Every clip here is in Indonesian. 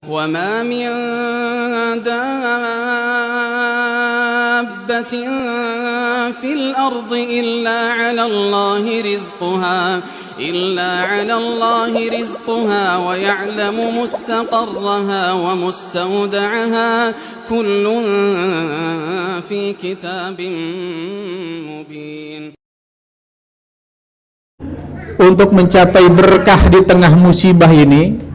وَمَا مِن دَابَّةٍ فِي الْأَرْضِ إِلَّا عَلَى اللَّهِ رِزْقُهَا وَيَعْلَمُ مُسْتَقَرَّهَا وَمُسْتَوْدَعَهَا كُلٌّ فِي كِتَابٍ مُبِينٍ. Untuk mencapai berkah di tengah musibah ini,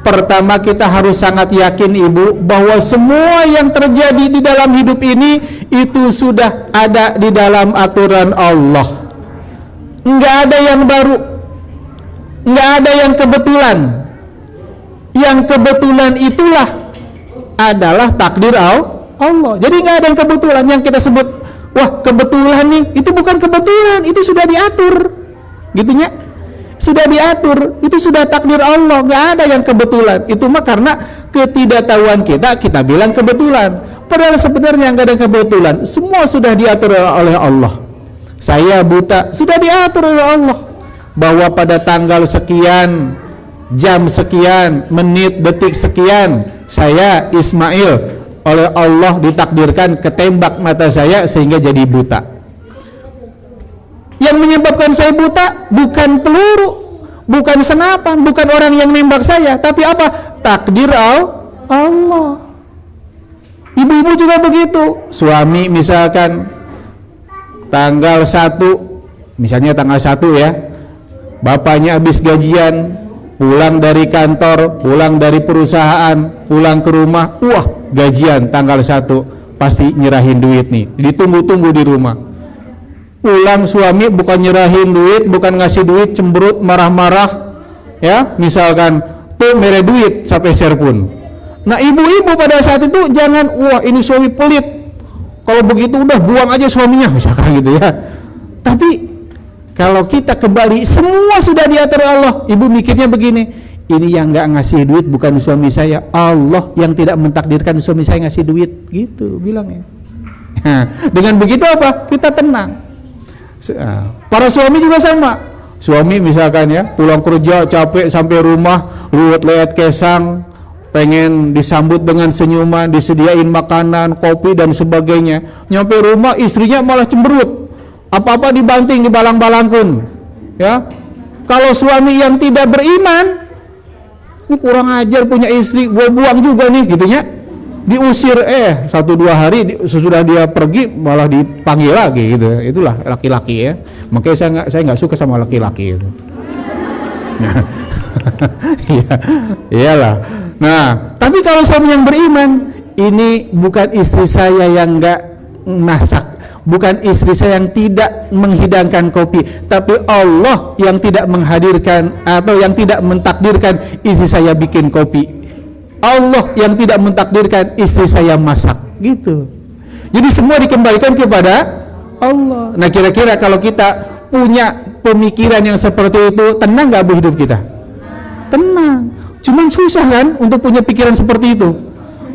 pertama kita harus sangat yakin Ibu bahwa semua yang terjadi di dalam hidup ini itu sudah ada di dalam aturan Allah. Enggak ada yang baru, enggak ada yang kebetulan. Yang kebetulan itulah adalah takdir Allah. Jadi enggak ada yang kebetulan. Yang kita sebut wah kebetulan nih, itu bukan kebetulan, itu sudah diatur, gitunya. Sudah diatur, itu sudah takdir Allah, nggak ada yang kebetulan. Itu mah karena ketidaktahuan kita bilang kebetulan. Padahal sebenarnya nggak ada kebetulan, semua sudah diatur oleh Allah. Saya buta, sudah diatur oleh Allah, bahwa pada tanggal sekian, jam sekian, menit, detik sekian, saya Ismail oleh Allah ditakdirkan ketembak mata saya sehingga jadi buta. Yang menyebabkan saya buta bukan peluru, bukan senapan, bukan orang yang nembak saya, tapi apa? Takdir Allah. Ibu-ibu juga begitu. Suami misalkan tanggal 1, misalnya tanggal 1 ya, bapaknya habis gajian, pulang dari kantor, pulang dari perusahaan, pulang ke rumah, wah gajian tanggal 1, pasti nyerahin duit nih, ditunggu-tunggu di rumah. Pulang suami bukan nyerahin duit, bukan ngasih duit, cemberut, marah-marah, ya, misalkan tuh mere duit sampai share pun. Nah ibu-ibu pada saat itu jangan, wah ini suami pelit, kalau begitu udah buang aja suaminya, misalkan gitu ya. Tapi kalau kita kembali semua sudah diatur Allah, ibu mikirnya begini, ini yang nggak ngasih duit bukan suami saya, Allah yang tidak mentakdirkan suami saya ngasih duit, gitu bilangnya. Nah, dengan begitu apa? Kita tenang. Para suami juga sama. Suami misalkan ya, pulang kerja capek sampai rumah, luwet-luwet kesang, pengen disambut dengan senyuman, disediain makanan, kopi dan sebagainya. Nyampe rumah istrinya malah cemberut, apa-apa dibanting, dibalang-balangkun. Ya, kalau suami yang tidak beriman, ini kurang ajar punya istri, gue buang juga nih, gitunya. Diusir 1-2 hari sesudah dia pergi malah dipanggil lagi gitu. Itulah laki-laki ya. Makanya saya nggak suka sama laki-laki itu. Nah, iyalah. Nah, tapi kalau suami yang beriman, ini bukan istri saya yang nggak masak, bukan istri saya yang tidak menghidangkan kopi, tapi Allah yang tidak menghadirkan atau yang tidak mentakdirkan istri saya bikin kopi. Allah yang tidak mentakdirkan istri saya masak, gitu. Jadi semua dikembalikan kepada Allah. Nah kira-kira kalau kita punya pemikiran yang seperti itu, tenang nggak bu hidup kita? Tenang. Cuman susah kan untuk punya pikiran seperti itu,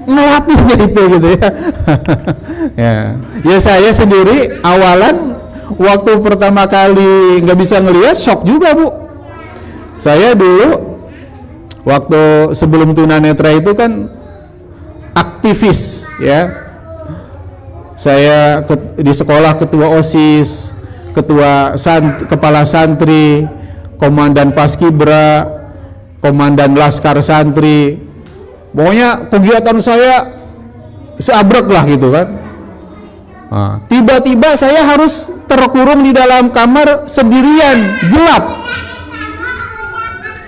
ngelatihnya itu gitu ya. Ya saya sendiri awalan waktu pertama kali nggak bisa ngelihat, shock juga bu. Saya dulu waktu sebelum tunanetra itu kan aktivis ya. Saya di sekolah ketua OSIS, kepala santri, komandan paskibra, komandan laskar santri. Pokoknya kegiatan saya seabrek lah gitu kan. Nah, tiba-tiba saya harus terkurung di dalam kamar sendirian, gelap.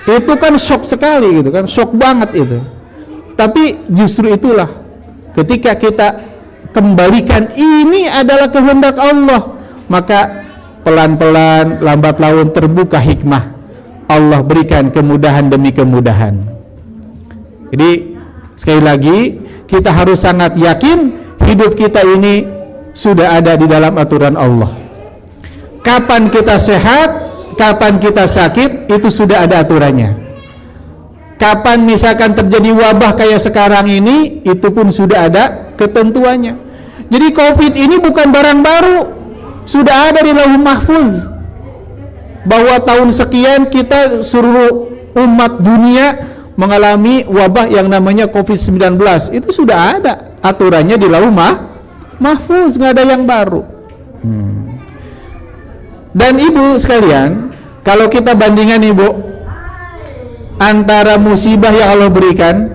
Itu kan shock sekali gitu kan, shock banget itu. Tapi justru itulah ketika kita kembalikan ini adalah kehendak Allah, maka pelan-pelan lambat laun terbuka hikmah. Allah berikan kemudahan demi kemudahan. Jadi sekali lagi kita harus sangat yakin hidup kita ini sudah ada di dalam aturan Allah. Kapan kita sehat, kapan kita sakit, itu sudah ada aturannya. Kapan misalkan terjadi wabah kayak sekarang ini, itu pun sudah ada ketentuannya. Jadi COVID ini bukan barang baru, sudah ada di Lauhul Mahfuz bahwa tahun sekian kita seluruh umat dunia mengalami wabah yang namanya COVID-19, itu sudah ada aturannya di Lauh Mahfuz, nggak ada yang baru. Dan ibu sekalian, kalau kita bandingkan ibu antara musibah yang Allah berikan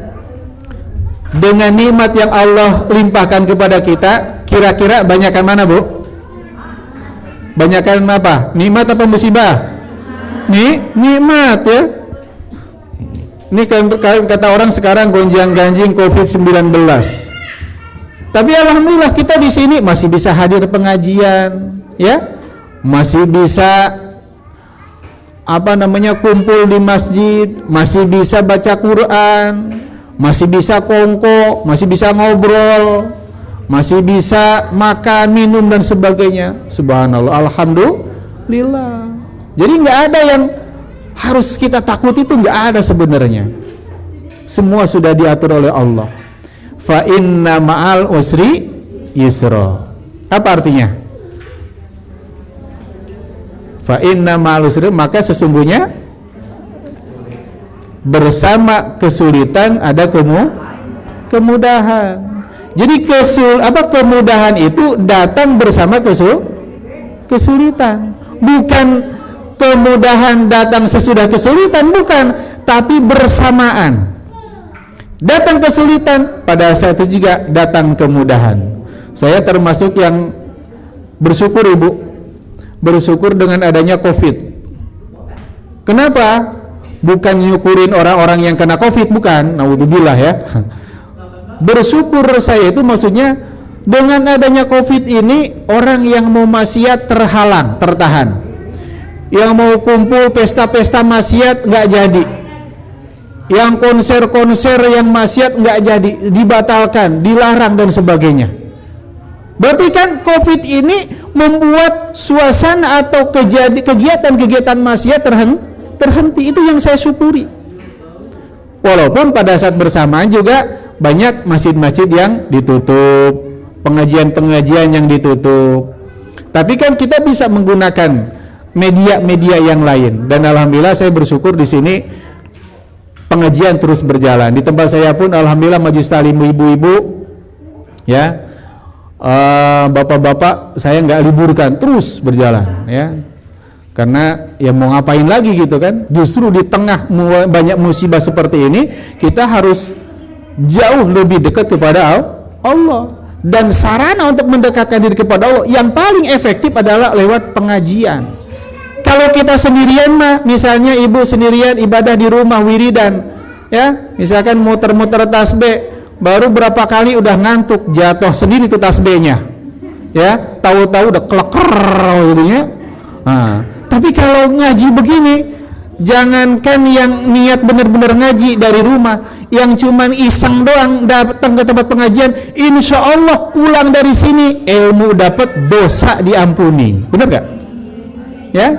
dengan nikmat yang Allah limpahkan kepada kita, kira-kira banyakan mana bu? Banyakan apa? Nikmat apa musibah? Nikmat ya. Ini kata orang sekarang gonjang-ganjing COVID-19. Tapi alhamdulillah kita di sini masih bisa hadir pengajian, ya. Masih bisa kumpul di masjid, masih bisa baca Quran, masih bisa kongko, masih bisa ngobrol, masih bisa makan, minum dan sebagainya. Subhanallah, alhamdulillah. Jadi nggak ada yang harus kita takut, itu nggak ada sebenarnya. Semua sudah diatur oleh Allah. Fa inna ma'al usri yusra. Apa artinya? Fa inna ma'al usri, maka sesungguhnya bersama kesulitan ada kemudahan. Jadi kemudahan itu datang bersama kesulitan. Bukan kemudahan datang sesudah kesulitan, bukan, tapi bersamaan. Datang kesulitan, pada saat itu juga datang kemudahan. Saya termasuk yang bersyukur ibu, bersyukur dengan adanya COVID. Kenapa? Bukan nyukurin orang-orang yang kena COVID, bukan, naudzubillah ya. Bersyukur saya itu maksudnya dengan adanya COVID ini, orang yang mau maksiat terhalang, tertahan. Yang mau kumpul pesta-pesta maksiat nggak jadi. Yang konser-konser yang maksiat nggak jadi, dibatalkan, dilarang dan sebagainya. Berarti kan COVID ini membuat suasana atau kegiatan-kegiatan maksiat terhenti. Itu yang saya syukuri. Walaupun pada saat bersamaan juga banyak masjid-masjid yang ditutup, pengajian-pengajian yang ditutup. Tapi kan kita bisa menggunakan media-media yang lain, dan alhamdulillah saya bersyukur di sini pengajian terus berjalan. Di tempat saya pun alhamdulillah majelis taklim ibu-ibu ya, bapak-bapak saya nggak liburkan, terus berjalan ya. Karena ya mau ngapain lagi gitu kan, justru di tengah banyak musibah seperti ini kita harus jauh lebih dekat kepada Allah. Dan sarana untuk mendekatkan diri kepada Allah yang paling efektif adalah lewat pengajian. Kalau kita sendirian mah, misalnya ibu sendirian ibadah di rumah wiridan, ya, misalkan muter-muter tasbih, baru berapa kali udah ngantuk, jatuh sendiri tuh tasbihnya, ya, tahu-tahu udah kleker gitu ya. Nah, tapi kalau ngaji begini, jangankan yang niat benar-benar ngaji dari rumah, yang cuman iseng doang datang ke tempat pengajian, insya Allah pulang dari sini ilmu dapat, dosa diampuni, benar gak? Ya.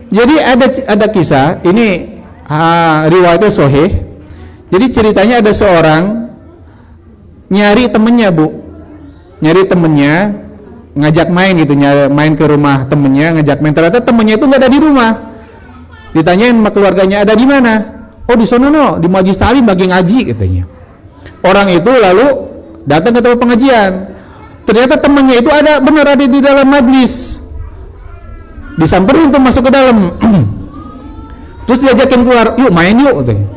Jadi ada kisah ini, riwayatnya sahih. Jadi ceritanya ada seorang nyari temennya bu, nyari temennya, ngajak main gitu, main ke rumah temennya, ngajak main. Ternyata temennya itu nggak ada di rumah. Ditanyain sama keluarganya, ada di mana? Oh di sono no, di majelis taklim lagi ngaji katanya. Orang itu lalu datang ke tempat pengajian. Ternyata temennya itu benar ada di dalam majelis. Disamperin untuk masuk ke dalam. Terus diajakin keluar, yuk main yuk katanya.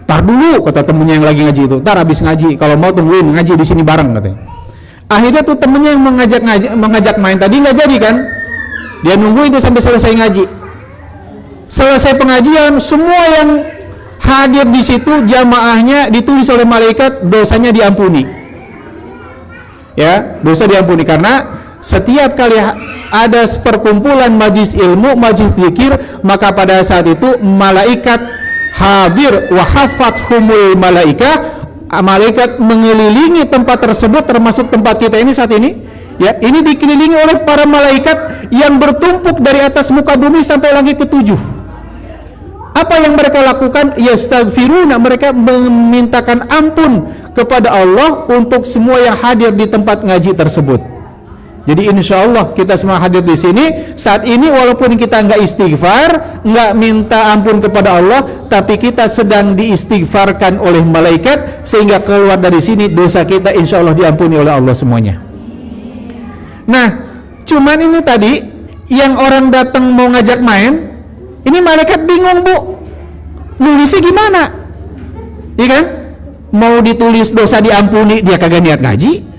Tar dulu kata temennya yang lagi ngaji itu, tar habis ngaji, kalau mau tungguin ngaji di sini bareng katanya. Akhirnya tuh temennya yang mengajak main tadi nggak jadi kan, dia nunggu itu sampai selesai ngaji. Selesai pengajian, semua yang hadir di situ jamaahnya ditulis oleh malaikat dosanya diampuni. Ya, dosa diampuni karena setiap kali ada perkumpulan majlis ilmu, majlis zikir, maka pada saat itu malaikat hadir, wa hafathumul malaikah, malaikat mengelilingi tempat tersebut, termasuk tempat kita ini saat ini ya, ini dikelilingi oleh para malaikat yang bertumpuk dari atas muka bumi sampai langit ke-7. Apa yang mereka lakukan? Yastaghfiruna, mereka memintakan ampun kepada Allah untuk semua yang hadir di tempat ngaji tersebut. Jadi insya Allah kita semua hadir di sini saat ini, walaupun kita nggak istighfar, nggak minta ampun kepada Allah, tapi kita sedang diistighfarkan oleh malaikat, sehingga keluar dari sini dosa kita insya Allah diampuni oleh Allah semuanya. Nah, cuman ini tadi yang orang datang mau ngajak main, ini malaikat bingung, Bu, nulisnya gimana? Iya kan? Mau ditulis dosa diampuni, dia kagak niat ngaji.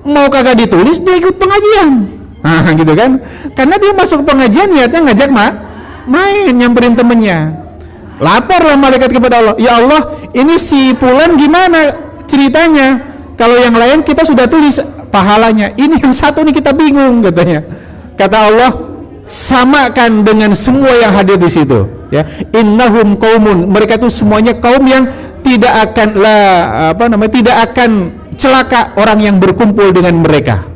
Mau kagak ditulis, dia ikut pengajian. Nah gitu kan, karena dia masuk pengajian niatnya ngajak main, nyamperin temennya. Laporlah malaikat kepada Allah, ya Allah, ini si Fulan gimana ceritanya? Kalau yang lain kita sudah tulis pahalanya, ini yang satu nih kita bingung, katanya. Kata Allah, samakan dengan semua yang hadir di situ, ya. Innahum qaumun, mereka itu semuanya kaum yang tidak akan tidak akan celaka orang yang berkumpul dengan mereka.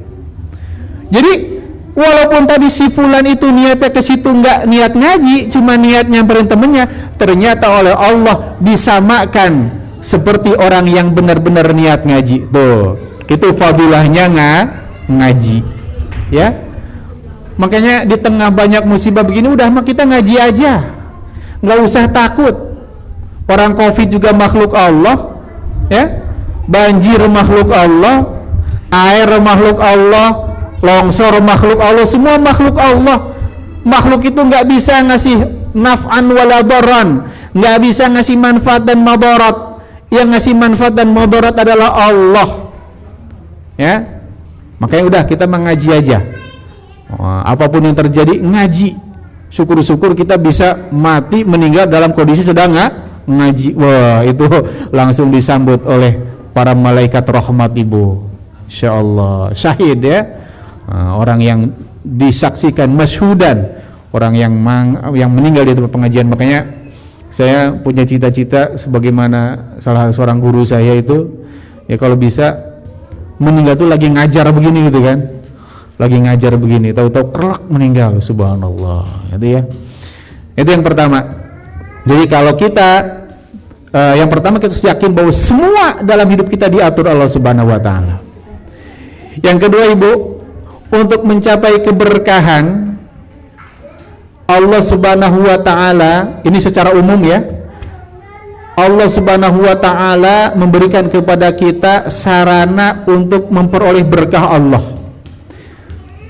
Jadi walaupun tadi si Fulan itu niatnya ke situ nggak niat ngaji, cuma niat nyamperin temennya, ternyata oleh Allah disamakan seperti orang yang benar-benar niat ngaji. Tuh, itu fadilahnya ngaji, ya. Makanya di tengah banyak musibah begini, udah mah kita ngaji aja, nggak usah takut. Orang COVID juga makhluk Allah, ya. Banjir makhluk Allah, air makhluk Allah, longsor makhluk Allah, semua makhluk Allah. Makhluk itu nggak bisa ngasih naf'an wala darran, nggak bisa ngasih manfaat dan madarat. Yang ngasih manfaat dan madarat adalah Allah, ya. Makanya udah kita mengaji aja. Apapun yang terjadi ngaji. Syukur-syukur kita bisa mati meninggal dalam kondisi sedang ngaji. Wah, itu langsung disambut oleh para malaikat rahmat, Ibu. Insyaallah syahid, ya. Orang yang disaksikan masyhudan, orang yang meninggal di tempat pengajian. Makanya saya punya cita-cita sebagaimana salah seorang guru saya itu, ya kalau bisa meninggal tuh lagi ngajar begini gitu kan. Lagi ngajar begini, tahu-tahu kelak meninggal, subhanallah. Itu ya. Itu yang pertama. Jadi kalau kita yang pertama kita yakin bahwa semua dalam hidup kita diatur Allah Subhanahu wa taala. Yang kedua, Ibu, untuk mencapai keberkahan Allah Subhanahu wa taala, ini secara umum ya. Allah Subhanahu wa taala memberikan kepada kita sarana untuk memperoleh berkah Allah.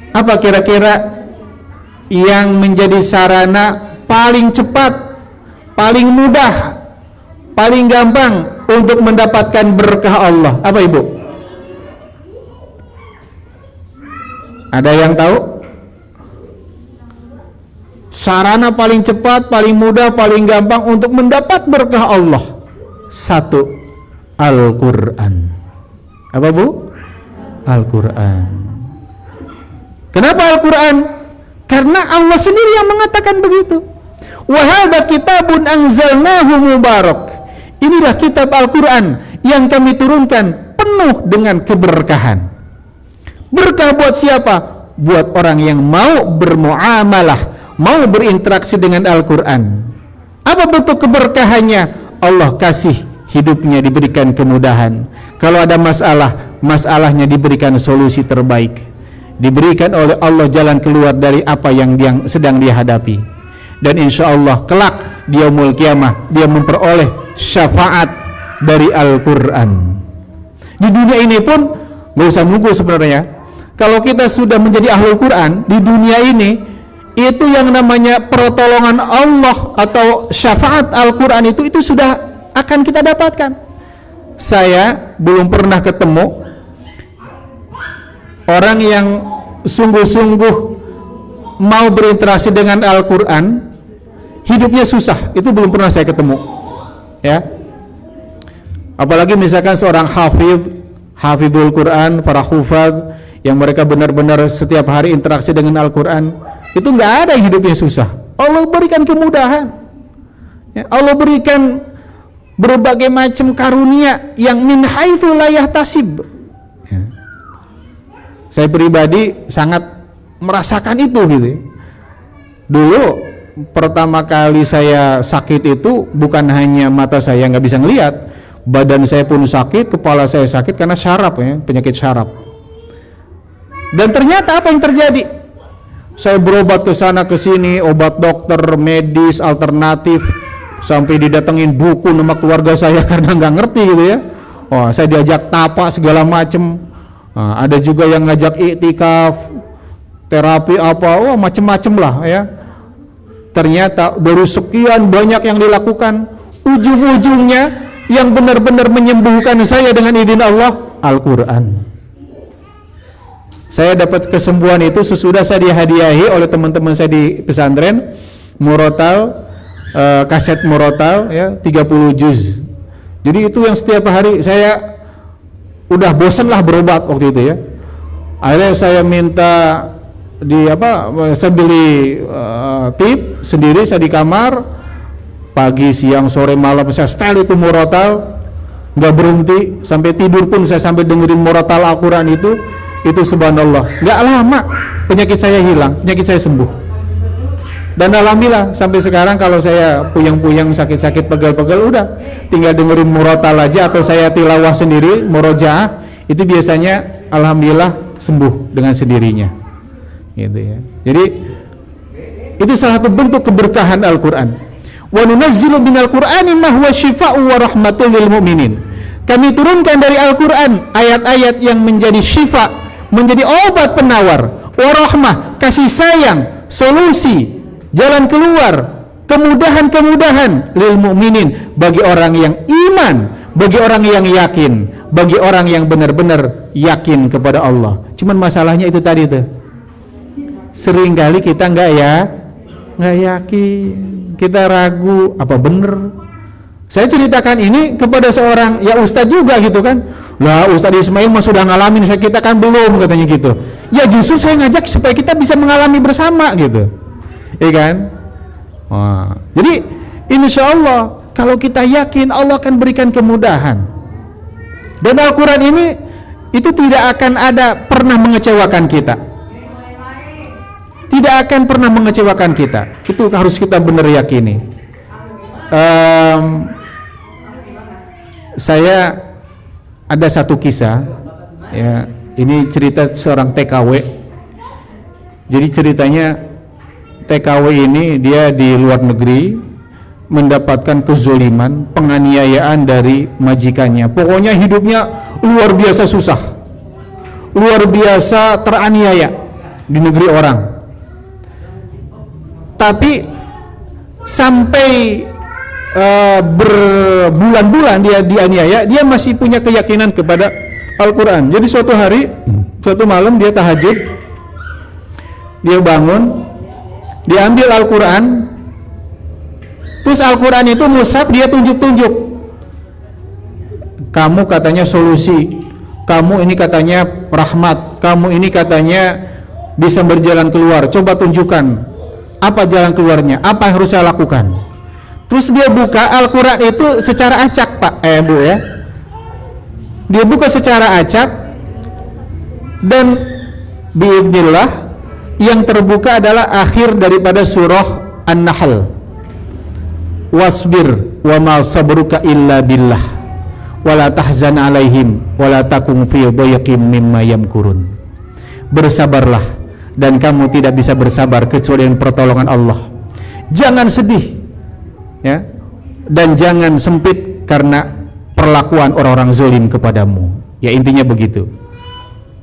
Apa kira-kira yang menjadi sarana paling cepat, paling mudah, paling gampang untuk mendapatkan berkah Allah? Apa, Ibu? Ada yang tahu? Sarana paling cepat, paling mudah, paling gampang untuk mendapat berkah Allah. Satu, Al-Quran. Apa, Bu? Al-Quran. Kenapa Al-Quran? Karena Allah sendiri yang mengatakan begitu. Wa hadza kitabun anzalnahu mubarak. Inilah kitab Al-Quran yang kami turunkan penuh dengan keberkahan. Berkah buat siapa? Buat orang yang mau bermuamalah, mau berinteraksi dengan Al-Quran. Apa bentuk keberkahannya? Allah kasih hidupnya diberikan kemudahan. Kalau ada masalah, masalahnya diberikan solusi terbaik. Diberikan oleh Allah jalan keluar dari apa yang sedang dia hadapi. Dan insya Allah kelak di yaumul kiamah dia memperoleh syafaat dari Al-Quran. Di dunia ini pun nggak usah nunggu sebenarnya. Kalau kita sudah menjadi ahlul Quran di dunia ini, itu yang namanya pertolongan Allah atau syafaat Al-Quran itu sudah akan kita dapatkan. Saya belum pernah ketemu orang yang sungguh-sungguh mau berinteraksi dengan Al-Quran, hidupnya susah. Itu belum pernah saya ketemu, ya. Apalagi misalkan seorang hafidhul Quran, para hufad yang mereka benar-benar setiap hari interaksi dengan Al-Quran, itu nggak ada yang hidupnya susah. Allah berikan kemudahan, ya. Allah berikan berbagai macam karunia yang min haitsu la yahtasib. Ya. Saya pribadi sangat merasakan itu gitu. Dulu pertama kali saya sakit itu bukan hanya mata saya nggak bisa ngelihat, badan saya pun sakit, kepala saya sakit karena syaraf, ya, penyakit syaraf. Dan ternyata apa yang terjadi? Saya berobat ke sana ke sini, obat dokter, medis, alternatif, sampai didatengin buku nama keluarga saya karena nggak ngerti gitu ya. Oh, saya diajak tapa segala macem. Nah, ada juga yang ngajak iktikaf, terapi apa, macem-macem lah ya. Ternyata baru sekian banyak yang dilakukan, ujung-ujungnya yang benar-benar menyembuhkan saya dengan izin Allah, Al-Quran. Saya dapat kesembuhan itu sesudah saya dihadiahi oleh teman-teman saya di pesantren murotal, kaset murotal ya, 30 juz. Jadi itu yang setiap hari saya udah bosan lah berobat waktu itu ya. Akhirnya saya minta saya beli tip sendiri, saya di kamar pagi, siang, sore, malam saya setel itu murotal, nggak berhenti sampai tidur pun saya sampai dengerin murotal Al-Quran itu subhanallah, nggak lama penyakit saya hilang, penyakit saya sembuh. Dan alhamdulillah sampai sekarang kalau saya puyeng-puyeng, sakit-sakit, pegel-pegel, udah tinggal dengerin murotal aja atau saya tilawah sendiri, murojaah, itu biasanya alhamdulillah sembuh dengan sendirinya gitu ya. Jadi itu salah satu bentuk keberkahan Al-Quran. Wa nunazzilu minal Qur'ani ma huwa syifaa'un wa rahmatul lil mu'minin. Kami turunkan dari Al-Quran ayat-ayat yang menjadi syifa, menjadi obat penawar, wa rahmah, kasih sayang, solusi, jalan keluar, kemudahan-kemudahan lil mu'minin, bagi orang yang iman, bagi orang yang yakin, bagi orang yang benar-benar yakin kepada Allah. Cuman masalahnya itu tadi tuh, seringkali kita nggak yakin, kita ragu apa bener. Saya ceritakan ini kepada seorang ya ustadz juga gitu kan, lah Ustadz Ismail mah sudah ngalamin, kita kan belum, katanya gitu. Ya justru saya ngajak supaya kita bisa mengalami bersama gitu, iya kan? Wah, jadi insya Allah kalau kita yakin Allah akan berikan kemudahan. Dan Al-Quran ini itu tidak akan ada pernah mengecewakan kita, tidak akan pernah mengecewakan kita. Itu harus kita benar yakini. Saya ada satu kisah ya, ini cerita seorang TKW. Jadi ceritanya TKW ini dia di luar negeri mendapatkan kezoliman, penganiayaan dari majikannya. Pokoknya hidupnya luar biasa susah, luar biasa teraniaya di negeri orang. Tapi sampai berbulan-bulan dia dianiaya, dia masih punya keyakinan kepada Al-Quran. Jadi suatu hari, suatu malam dia tahajud, dia bangun, dia ambil Al-Quran, terus Al-Quran itu mushaf dia tunjuk-tunjuk. Kamu katanya solusi, kamu ini katanya rahmat, kamu ini katanya bisa berjalan keluar, coba tunjukkan apa jalan keluarnya, apa yang harus saya lakukan. Terus dia buka Al-Quran itu secara acak, Pak, Bu ya. Dia buka secara acak, dan biidznillah yang terbuka adalah akhir daripada surah An-Nahl. Wasbir wa ma sabruka illa billah wala tahzan alaihim wala takum fi dhayqin mimma yamkurun. Bersabarlah dan kamu tidak bisa bersabar kecuali dengan pertolongan Allah. Jangan sedih ya, dan jangan sempit karena perlakuan orang-orang zalim kepadamu. Ya intinya begitu.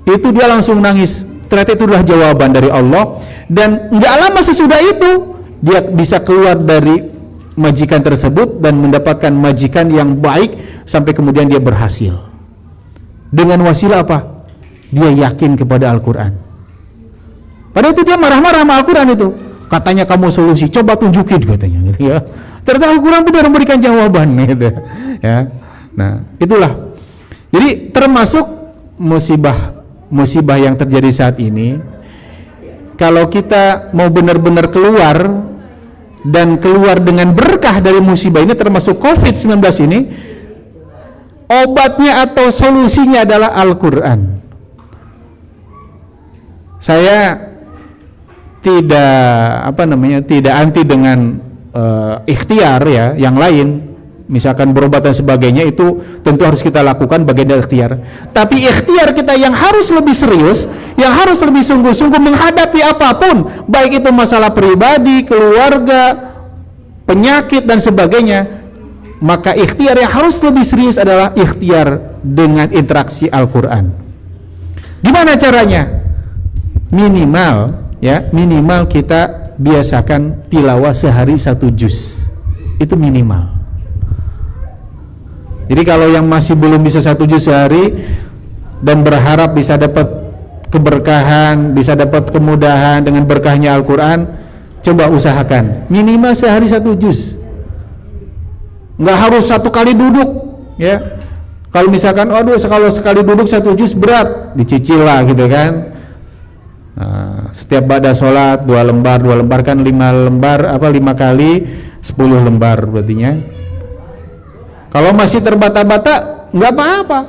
Itu dia langsung nangis. Ternyata itu adalah jawaban dari Allah, dan nggak lama sesudah itu dia bisa keluar dari majikan tersebut dan mendapatkan majikan yang baik sampai kemudian dia berhasil. Dengan wasilah apa? Dia yakin kepada Al-Quran. Padahal itu dia marah-marah sama Al-Quran itu. Katanya kamu solusi, coba tunjukin katanya gitu ya. Ternyata Al-Quran benar memberikan jawaban gitu ya. Nah, itulah. Jadi termasuk musibah yang terjadi saat ini. Kalau kita mau benar-benar keluar dan keluar dengan berkah dari musibah ini, termasuk COVID-19 ini, obatnya atau solusinya adalah Al-Quran. Saya tidak tidak anti dengan ikhtiar ya yang lain, misalkan berobat dan sebagainya, itu tentu harus kita lakukan bagian dari ikhtiar. Tapi ikhtiar kita yang harus lebih serius, yang harus lebih sungguh-sungguh menghadapi apapun, baik itu masalah pribadi, keluarga, penyakit dan sebagainya, maka ikhtiar yang harus lebih serius adalah ikhtiar dengan interaksi Al-Quran. Gimana caranya? Minimal kita biasakan tilawah sehari 1 juz, itu minimal. Jadi kalau yang masih belum bisa 1 juz sehari dan berharap bisa dapat keberkahan, bisa dapat kemudahan dengan berkahnya Al-Quran, coba usahakan minimal sehari 1 juz. Nggak harus 1 kali duduk, ya. Kalau misalkan, aduh, kalau sekali duduk 1 juz berat, dicicil lah gitu kan. Nah, setiap ba'da sholat 2 lembar kan 5 lembar, 5 kali 10 lembar berartinya. Kalau masih terbata-bata, nggak apa-apa.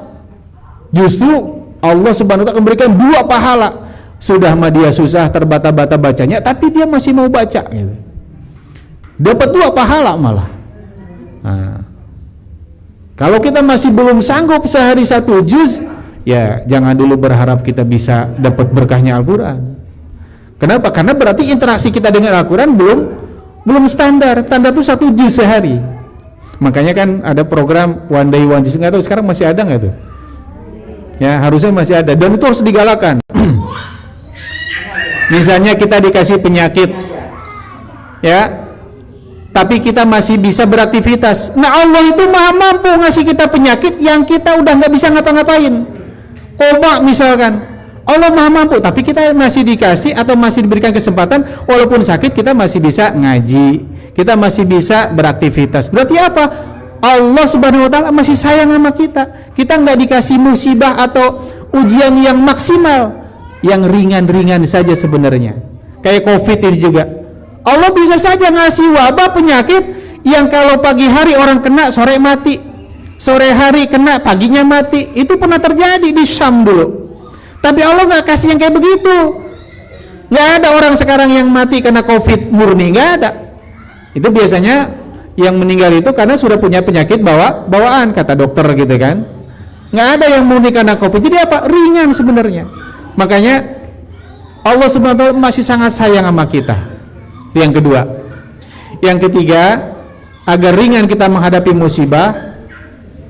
Justru Allah Subhanahu wa ta'ala memberikan 2 pahala. Sudah mah dia susah terbata-bata bacanya, tapi dia masih mau baca gitu. Dapat 2 pahala malah. Nah, kalau kita masih belum sanggup sehari 1 juz, ya jangan dulu berharap kita bisa dapat berkahnya Al-Quran. Kenapa? Karena berarti interaksi kita dengan Al-Quran belum standar. Standar itu 1 juz sehari. Makanya kan ada program One Day One Juz, nggak tahu sekarang masih ada nggak tuh? Ya harusnya masih ada, dan itu harus digalakan. Misalnya kita dikasih penyakit, ya, tapi kita masih bisa beraktivitas. Nah, Allah itu maha mampu ngasih kita penyakit yang kita udah nggak bisa ngapa-ngapain. Koma misalkan, Allah maha mampu, tapi kita masih dikasih atau masih diberikan kesempatan, walaupun sakit kita masih bisa ngaji, kita masih bisa beraktivitas. Berarti apa? Allah Subhanahu wa ta'ala masih sayang sama kita. Kita nggak dikasih musibah atau ujian yang maksimal, yang ringan-ringan saja sebenarnya. Kayak COVID ini juga, Allah bisa saja ngasih wabah penyakit yang kalau pagi hari orang kena, sore mati, sore hari kena, paginya mati. Itu pernah terjadi di Syam dulu. Tapi Allah nggak kasih yang kayak begitu. Nggak ada orang sekarang yang mati karena COVID murni, nggak ada. Itu biasanya yang meninggal itu karena sudah punya penyakit bawaan, kata dokter gitu kan. Nggak ada yang murni karena COVID. Jadi apa? Ringan sebenarnya. Makanya Allah Subhanahu wa ta'ala masih sangat sayang sama kita. Itu yang kedua. Yang ketiga, agar ringan kita menghadapi musibah,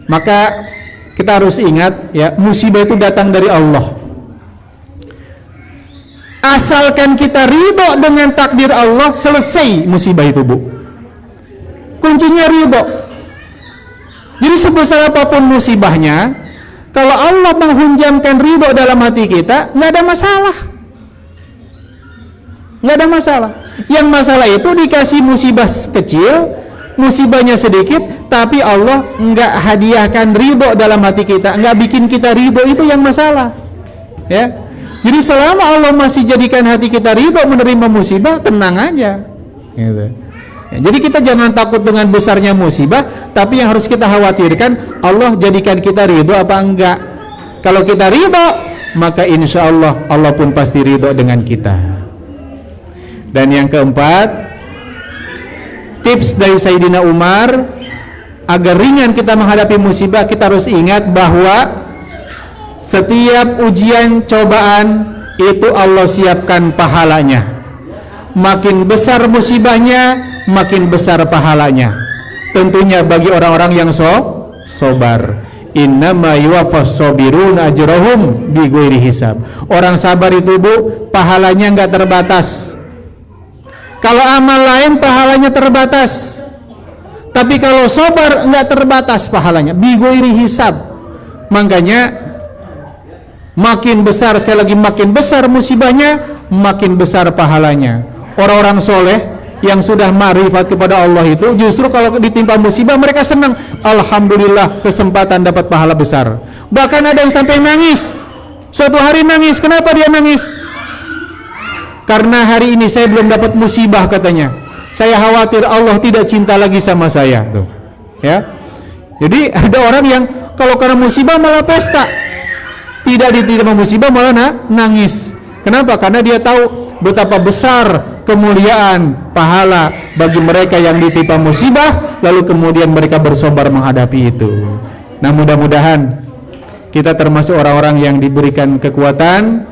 maka kita harus ingat, ya, musibah itu datang dari Allah. Asalkan kita ridho dengan takdir Allah, selesai musibah itu, Bu. Kuncinya ridho. Jadi sebesar apapun musibahnya, kalau Allah menghunjamkan ridho dalam hati kita, nggak ada masalah. Nggak ada masalah. Yang masalah itu dikasih musibah kecil, musibahnya sedikit, tapi Allah nggak hadiahkan ridho dalam hati kita, nggak bikin kita ridho, itu yang masalah. Ya. Jadi selama Allah masih jadikan hati kita ridho menerima musibah, tenang aja. Gitu. Ya, jadi kita jangan takut dengan besarnya musibah, tapi yang harus kita khawatirkan, Allah jadikan kita ridho apa enggak. Kalau kita ridho, maka insya Allah Allah pun pasti ridho dengan kita. Dan yang keempat, tips dari Sayyidina Umar agar ringan kita menghadapi musibah, kita harus ingat bahwa setiap ujian cobaan itu Allah siapkan pahalanya. Makin besar musibahnya, makin besar pahalanya. Tentunya bagi orang-orang yang sabar. Innama yuwaffas sabiruna ajrahum bighairi hisab. Orang sabar itu, Bu, pahalanya enggak terbatas. Kalau amal lain pahalanya terbatas, tapi kalau sabar enggak terbatas pahalanya, bighairi hisab. Makanya makin besar, sekali lagi, makin besar musibahnya, makin besar pahalanya. Orang-orang soleh yang sudah ma'rifat kepada Allah itu justru kalau ditimpa musibah mereka senang. Alhamdulillah, kesempatan dapat pahala besar. Bahkan ada yang sampai nangis. Suatu hari nangis. Kenapa dia nangis? Karena hari ini saya belum dapat musibah, katanya. Saya khawatir Allah tidak cinta lagi sama saya. Tuh. Ya. Jadi ada orang yang kalau karena musibah malah pesta. Tidak diterima musibah malah nangis. Kenapa? Karena dia tahu betapa besar kemuliaan pahala bagi mereka yang ditimpa musibah lalu kemudian mereka bersabar menghadapi itu. Nah, mudah-mudahan kita termasuk orang-orang yang diberikan kekuatan,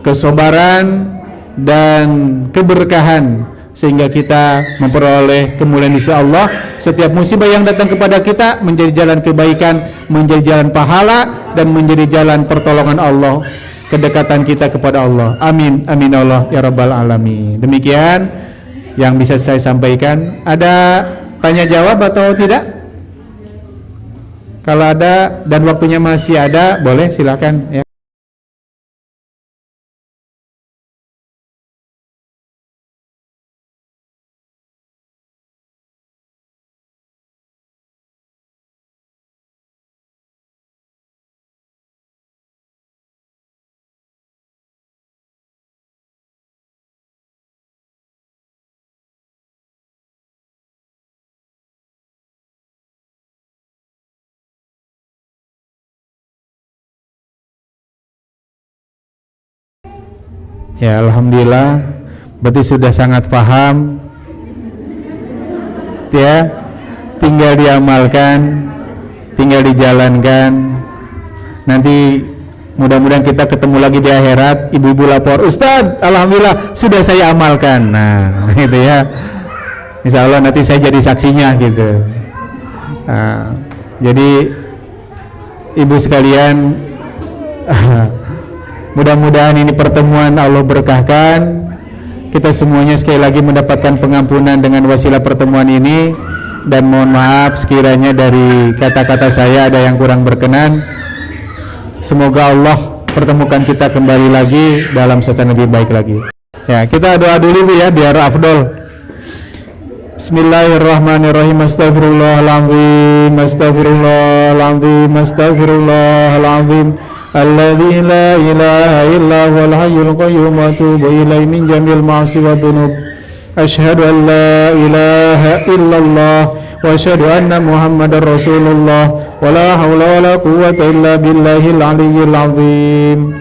kesabaran dan keberkahan sehingga kita memperoleh kemuliaan di sisi Allah. Setiap musibah yang datang kepada kita menjadi jalan kebaikan, menjadi jalan pahala dan menjadi jalan pertolongan Allah, kedekatan kita kepada Allah. Amin, amin Allah ya rabbal alamin. Demikian yang bisa saya sampaikan. Ada tanya jawab atau tidak? Kalau ada dan waktunya masih ada, boleh silakan ya. Ya, alhamdulillah, berarti sudah sangat paham ya, tinggal diamalkan, tinggal dijalankan. Nanti mudah-mudahan kita ketemu lagi di akhirat, ibu-ibu lapor, Ustadz, alhamdulillah sudah saya amalkan. Nah, gitu ya, insya Allah nanti saya jadi saksinya gitu. Nah, jadi ibu sekalian, mudah-mudahan ini pertemuan Allah berkahkan. Kita semuanya sekali lagi mendapatkan pengampunan dengan wasilah pertemuan ini. Dan mohon maaf sekiranya dari kata-kata saya ada yang kurang berkenan. Semoga Allah pertemukan kita kembali lagi dalam suasana lebih baik lagi. Ya, kita doa dulu ya biar afdol. Bismillahirrahmanirrahim. Astaghfirullahaladzim, astaghfirullahaladzim, astaghfirullahaladzim. Alladzi la ilaha illa huwal hayyul qayyum wa atubu ilaihi min jami'il ma'asi wa dhunub. Asyhadu an la ilaha illallah wa asyhadu anna Muhammadar Rasulullah wa la haula wa la quwwata illa billahil aliyyil azim.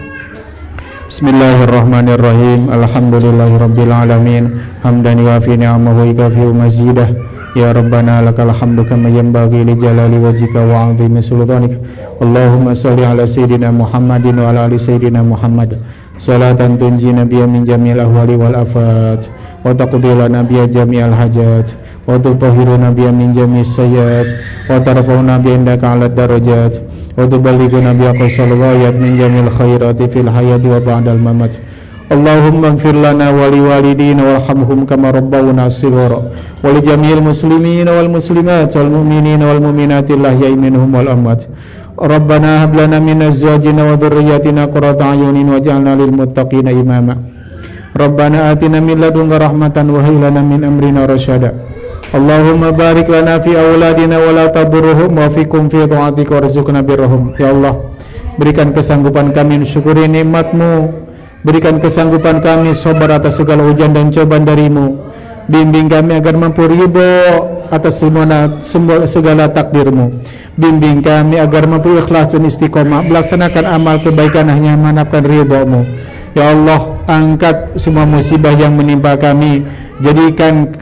Bismillahirrahmanirrahim. Alhamdulillahirabbil alamin. Hamdan yuafi ni'amahu wa yukafi mazidah. Ya Rabbana lakal hamdu kama yanbaghi li jalali wajhika wa 'azimi sultanik. Allahumma shalli ala sayyidina Muhammadin wa ala ali sayyidina Muhammad. Salatan tunjina biha min jami'il ahwali wal afat wa taqdi lana biha jami'al hajat wa tutahhiruna biha min jami'is sayyi'at wa tarfa'una biha indaka 'alad darajat wa tuballighuna biha qasal ghayat min jami'il khairati fil hayati wa ba'dal mamat. Allahumma ighfir lana wa liwalidina warhamhum kama rabbawna shighara wa li jami'il muslimina wal muslimat wal mu'minina wal mu'minati al-ahya'i minhum wal amwat. Rabbana hab lana min azwajina wa dhurriyyatina qurrata a'yunin waj'alna lil muttaqina imama. Rabbana atina min ladunka rahmatan wa hayyi lana min amrina rasyada. Allahumma barik lana fi auladina wa la tadurruhum wa fikum fi ta'atika warzuqna birrahum. Ya Allah, berikan kesanggupan kami mensyukuri nikmat-Mu. Berikan kesanggupan kami sabar atas segala ujian dan cobaan dari-Mu. Bimbing kami agar mampu ridho atas segala takdir-Mu. Bimbing kami agar mampu ikhlas dan istiqomah melaksanakan amal kebaikan hanya mengharapkan ridho-Mu. Ya Allah, angkat semua musibah yang menimpa kami. Jadikan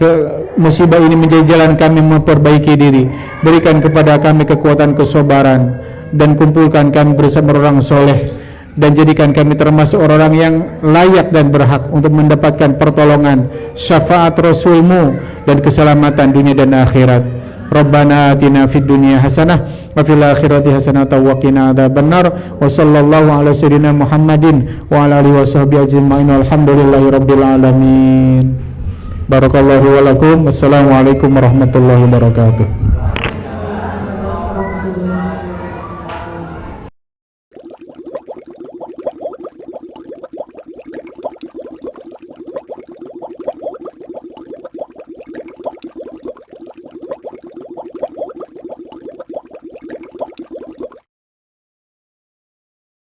musibah ini menjadi jalan kami memperbaiki diri. Berikan kepada kami kekuatan kesabaran dan kumpulkan kami bersama orang soleh. Dan jadikan kami termasuk orang-orang yang layak dan berhak untuk mendapatkan pertolongan, syafaat Rasul-Mu dan keselamatan dunia dan akhirat. Rabbana atina fid dunya hasanah wa fil akhirati hasanah wa qina adzabannar. Wa sallallahu ala sayyidina Muhammadin wa ala alihi washabbihi ajma'in. Alhamdulillahirabbil alamin. Barakallahu wa lakum. Wassalamualaikum warahmatullahi wabarakatuh.